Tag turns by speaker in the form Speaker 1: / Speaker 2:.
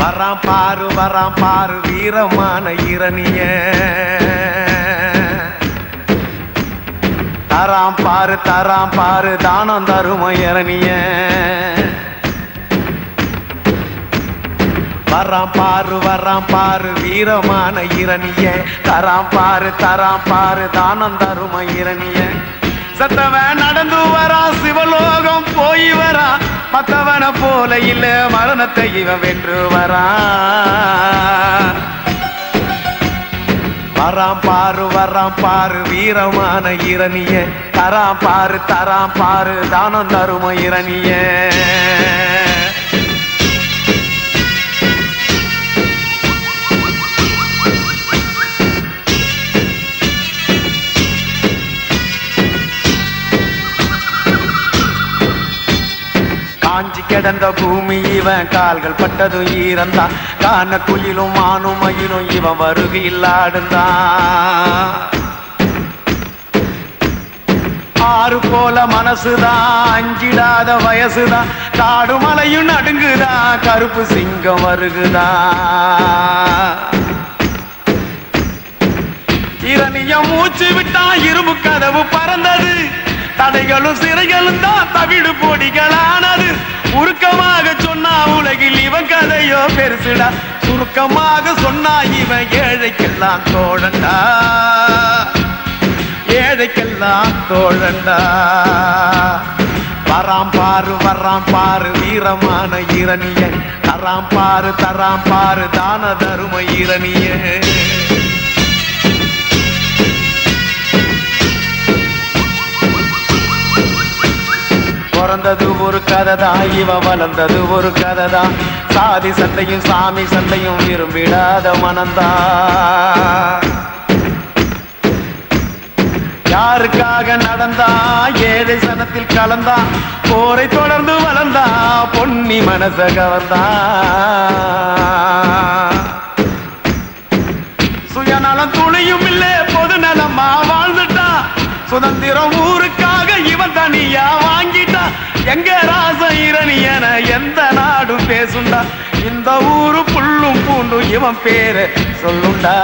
Speaker 1: வராம் பாரு வீரமான இரணிய தராம் பாரு தானம் தரும இரணிய வராம் பாரு வீரமான இரணிய தராம் பாரு தானம் தரும இரணிய சத்தவன் நடந்து வரா சிவலோகம் போய் வரா மத்தவன போல இல்ல மரணத்தை இவன் வென்று வரா வராம் பாரு வீரமான இரணிய தராம் பாரு தானம் தரும இரணிய காஞ்சி கிடந்த பூமி இவன் கால்கள் பட்டதும் ஈரந்தான் காண குயிலும் மானும் மயிலும் இவன் வருகையில் ஆடுந்தான் ஆறு போல மனசுதான் அஞ்சிடாத வயசுதான் காடு மலையும் நடுங்குதான் கருப்பு சிங்கம் வருகுதான் இரணிய மூச்சு விட்டா இரும்பு கதவு பறந்தது தடைகளும் சிறைகளும் தான் தவிடு பொடிகளானது உருக்கமாக சொன்னா உலகில் இவன் கதையோ பெருசுடா சுருக்கமாக சொன்னா இவன் ஏழைக்கெல்லாம் தோழண்டா வராம் பாரு வீரமான இரணிய தராம் பாரு தான தரும இரணிய பிறந்தது ஒரு கதைதான் இவன் வளர்ந்தது ஒரு கதைதான் சாதி சண்டையும் சாமி சண்டையும் விரும்பிடாத மனந்தான் யாருக்காக நடந்தா ஏழை சனத்தில் கலந்தான் போரை தொடர்ந்து வளர்ந்தா பொன்னி மனச கவர்ந்தான் சுயநலம் துளியும் இல்லே பொது நலமா வாழ்ந்துட்டான் சுதந்திரம் ஊருக்காக இவன் தனியா வாங்கிட்டான் எங்க ராச இரணியன எந்த நாடும் பேசுண்டா இந்த ஊரு புல்லும் பூண்டும் இவன் பேரை சொல்லுண்டா